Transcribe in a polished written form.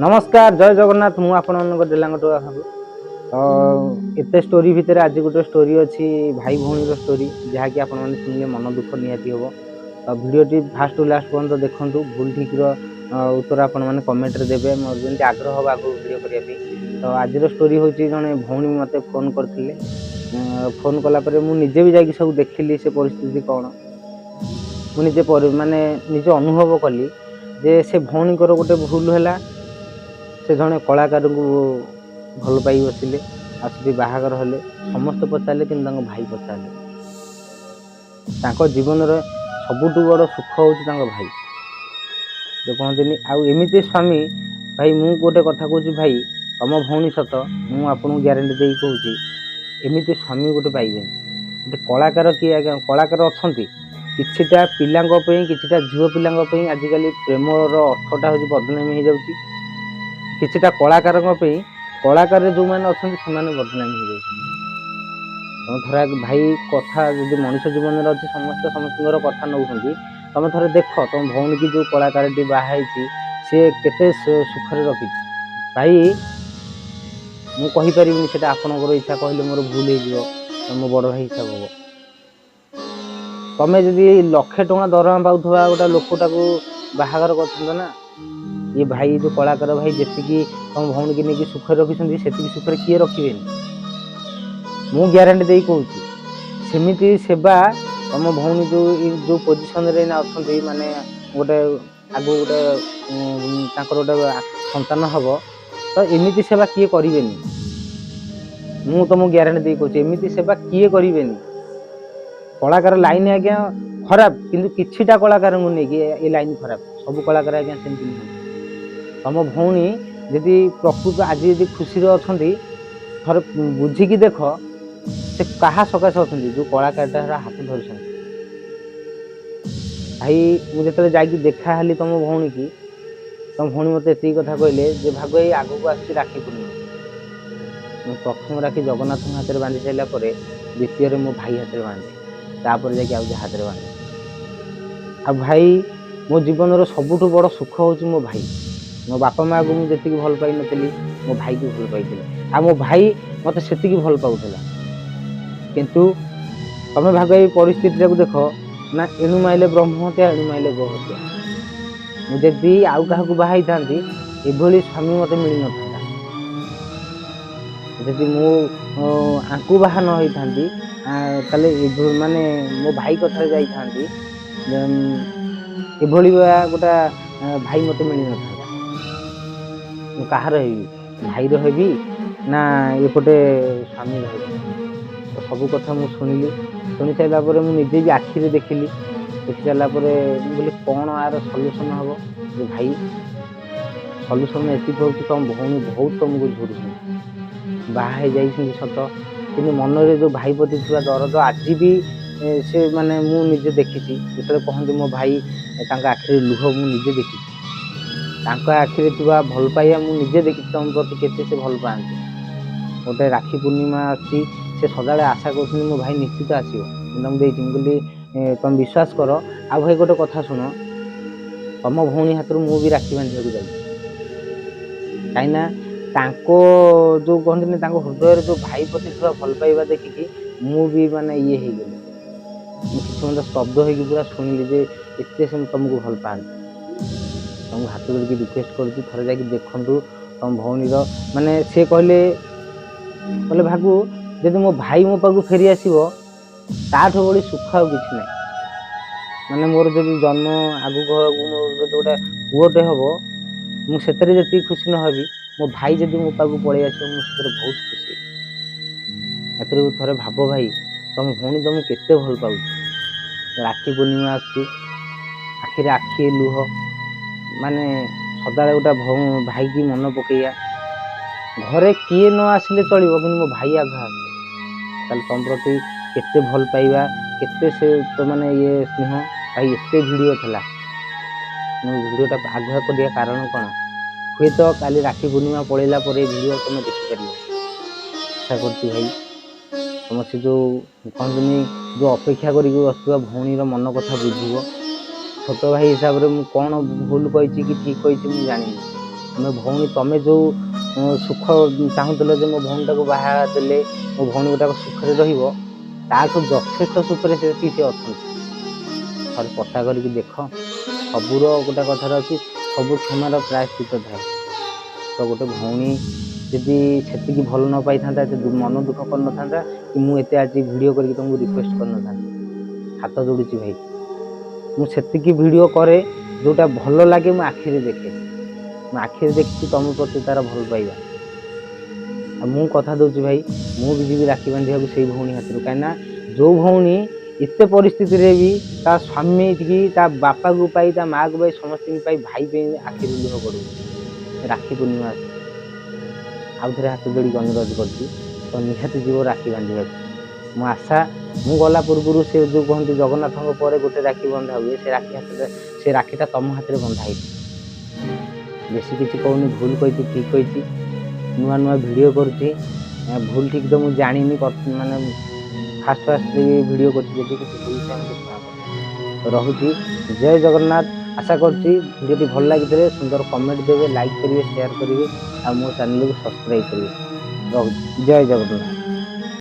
नमस्कार जय जगन्नाथ मु आपण डेलांगटू बाबू एत स्टोरी भितर आज गोटे स्टोरी अच्छी भाई भौणी स्टोरी जहाँकि आपण मैंने शुणिले मन दुख निहाती हम तो भिडियोटी फास्ट टू लास्ट पर्यटन देखूँ भूल ठीक उत्तर आपण मैंने कमेंट देवे मोर जमी आग्रह हम आगे भिड करने तो आज स्टोरी हूँ जड़े भौणी मत फोन करते फोन कलापर मुझे भी जाकि सब देखिली से परिस्थिति कौन मुझे माने निजे अनुभव कली जे से भौणी गोटे भूल है से जड़े कलाकार को भल पाई बसिले आसि बाहागर हेले समस्त पचारे कि भाई पचारे जीवन सबुठ बड़ सुख हूँ भाई जो कहते आमती स्वामी भाई मु गोटे कथा कहूँ भाई तुम भौणी सत मुझे ग्यारंटी दे कहूँ एमती स्वामी गोटे पाइबे गोटे कलाकार किए आज्ञा कलाकार अच्छा किछिटा पिला किछिटा झील पिला आजिकल प्रेमर अर्थटा हूँ बदनामी हो जाऊँगी किछिटा कलाकार कलाकार जो मैंने अच्छा से बदनामी हो जाए थोड़ा भाई कथा जो मनुष्य जीवन में अच्छी समस्त कथा नौ तुम थे देख तुम भौणी की जो कलाकार बाहर सी केते सुखरे रखी भाई मुझे से आपणकर इच्छा कहले मोर भूल हो मो बड़ भाई हिसाब हम तमें जदि लक्षे टଙ୍କା दरमा पाऊा गोटे लोकटा को बाहागर कर ना ये भाई जो कलाकार भाई जी तुम भौणी की नहीं सुख रखी से सुखर किए रखे मु ग्यारंटी दे कहूँ सेमती सेवा तुम भौणी जो पोजिशन अच्छा माने गोटे आगु गोटे गोटे संतान हम तो एमती सेवा किए करें मु तुमको ग्यारंटी दे कहूँ एमती सेवा किए करें कलाकार लाइन आज्ञा खराब किंतु किछिटा कलाकार को लेकिन ये लाइन खराब सब कलाकार आज्ञा सेमती नुह तुम भौणी जदि प्रकृत आज यदि खुशी अच्छा थोड़े बुझिकी देख से क्या सकाशे अच्छा जो कलाकार हाथ धर भाई मुझे जाकि देखाली तुम भौणी की तुम भौणी मत ये कथा कहले भाग ये आगू आसी राखी पूर्णिमा प्रथम राखी जगन्नाथ हाथ में बांधि सारापर द्वितीय मो भाई हाथ में बांधे तापर जाकि हाथ में बांधे आ भाई मो जीवन सबुठ बड़ सुख हूँ मो भाई मो बापा माँ को मुझे भल पाई नी मो भाई को भल पाई आ मो भाई मत से भल पाला किंतु तुम भाग ये परिस्थिति को देख ना एणु माइले ब्रह्म हत्या एणु माइले गो हत्या मुझे आउ क्या बाहर था ये स्वामी मत मिल न था जदि मु बाहा न होती माने मो भाई कथा जाता गोटा भाई मत मिल न था कहार भाई रही ना एपटे स्वामी रही तो सब कथा मुझे शुणिली शुणी सारापर मुझे भी आखिरी देखिली देखी सारापर बोले कौन यार सल्यूसन हम जो भाई सल्यूसन एति हो कि तुम भौणी बहुत तुमको झुरी बाहे जाइए सत कि मन में जो भाई प्रति दरद आज भी से माने मुझे देखी जो कहते मो भाई आखिरी लुह मुझे देखी आखिरी भल पाइबा मुझे देखी तुम प्रति केते से भल पाती गोटे राखी पूर्णिमा अच्छी से सदा आशा कर मो भाई निश्चित आसो बोली तुम विश्वास कर आ भाई गोटे कथा शुण तुम भौणी हाथ मु भी राखी बांधा जाए कहीं जो कहते हृदय जो भाई प्रति भल पाइबा देखिकी मु भी माने ये हो गली किसी मतलब स्तब्ध हो पूरा शुणिली जे एत से तुमको भल पाती तुमको हाथ जोड़ रिक्वेस्ट करुँ थे जाकि देखूँ तुम भौणीर माने से कहले बोले भागु जदि मो भाई मो पाक फेरी आसो ताठू बड़ी सुख आ कि ना माने मोर जब जन्म आगु गोटे पुओटे हम मुझे जी खुशी न हबी मो भाई जब मो पाक पलि आस मुझे बहुत खुशी ए थे भाव भाई तुम भौणी तुमको केते भल पाऊ राखी पूर्णिमा आखिरे आखि लुह माने सदा गोटा भाई की मन पकईया घरे किए न आसिले चलो कि मो भाई आग आस तुम प्रति केते भल पाइबा केते से तो माने ये स्नेह भाई एत भिडियो था भिडियोटा आगुआ कर कारण कौन हुए तो काली राखी पूर्णिमा पलैला भिडियो तुम देखिपर आशा कर भाई तुम से जो कहते जो अपेक्षा कर भौणीर मन कथा बुझ छोट भाई हिसाब से कौन भूल कही कि ठीक कही जानी ଆମେ ଭଉଣୀ ତମେ ଯେଉଁ ସୁଖ ଚାହୁଁଥିଲ ଯେ ମୋ ଭଉଣୀଟାକୁ ବାହା ଦେଲେ ମୋ ଭଉଣୀ ଗୋଟାକ ସୁଖରେ ରହିବ, ତାଠୁ ଯଥେଷ୍ଟ ସୁଖରେ ସେ ଅଛନ୍ତି। ଥରେ ପତା କରିକି ଦେଖ। ସବୁର ଗୋଟେ କଥାରେ ଅଛି, ସବୁ କ୍ଷମାର ପ୍ରାୟଶ୍ଚିତ ଥାଏ। ତ ଗୋଟେ ଭଉଣୀ ଯଦି ସେତିକି ଭଲ ନ ପାଇଥାନ୍ତା, ଏତେ ମନ ଦୁଃଖ କରିନଥାନ୍ତା କି ମୁଁ ଏତେ ଆଜି ଭିଡ଼ିଓ କରିକି ତମକୁ ରିକ୍ୱେଷ୍ଟ କରିନଥାନ୍ତି। ହାତ ଯୋଡୁଛି ଭାଇ, ମୁଁ ସେତିକି ଭିଡ଼ିଓ କରେ ଯୋଉଟା ଭଲ ଲାଗେ, ମୁଁ ଆଖିରେ ଦେଖେ। ମୁଁ ଆଖିରେ ଦେଖିଛି ତମ ପ୍ରତି ତାର ଭଲ ପାଇବା। ଆଉ ମୁଁ କଥା ଦଉଛି ଭାଇ, ମୁଁ ବି ଯିବି ରାକ୍ଷୀ ବାନ୍ଧିବାକୁ ସେଇ ଭଉଣୀ ହାତରୁ। କାହିଁକିନା ଯୋଉ ଭଉଣୀ ଏତେ ପରିସ୍ଥିତିରେ ବି ତା ସ୍ୱାମୀ କି ତା ବାପାକୁ ପାଇ, ତା ମାଆକୁ ପାଇ, ସମସ୍ତଙ୍କୁ ପାଇ, ଭାଇ ପାଇଁ ଆଖିରୁ ଲୁହ ପଡୁଛି। ରାକ୍ଷୀ ପୂର୍ଣ୍ଣିମା ଆସୁଛି, ଆଉ ଥରେ ହାତ ଯୋଡ଼ିକି ଅନୁରୋଧ କରୁଛି, ତ ନିହାତି ଯିବ ରାକ୍ଷୀ ବାନ୍ଧିବାକୁ। ମୋ ଆଶା, ମୁଁ ଗଲା ପୂର୍ବରୁ ସେ ଯୋଉ କୁହନ୍ତି ଜଗନ୍ନାଥଙ୍କ ପରେ ଗୋଟେ ରାକ୍ଷୀ ବନ୍ଧା ହୁଏ, ସେ ରାକ୍ଷୀଟା ତମ ହାତରେ ବନ୍ଧା ହେଇଛି। ବେଶୀ କିଛି କହୁନି, ଭୁଲ କହିଛି ଠିକ କହିଛି, ନୂଆ ନୂଆ ଭିଡ଼ିଓ କରୁଛି, ଭୁଲ ଠିକ ତ ମୁଁ ଜାଣିନି, ମାନେ ଫାଷ୍ଟ ଭିଡ଼ିଓ କରୁଛି, ଯଦି କିଛି ଭୁଲ ଥାଏ ମୋତେ କ୍ଷମା କରିବେ। ରହୁଛି, ଜୟ ଜଗନ୍ନାଥ। ଆଶା କରୁଛି ଭିଡ଼ିଓଟି ଭଲ ଲାଗିଥିଲେ ସୁନ୍ଦର କମେଣ୍ଟ ଦେବେ, ଲାଇକ୍ କରିବେ, ସେୟାର କରିବେ, ଆଉ ମୋ ଚ୍ୟାନେଲକୁ ସବସ୍କ୍ରାଇବ କରିବେ। ରହୁଛି, ଜୟ ଜଗନ୍ନାଥ।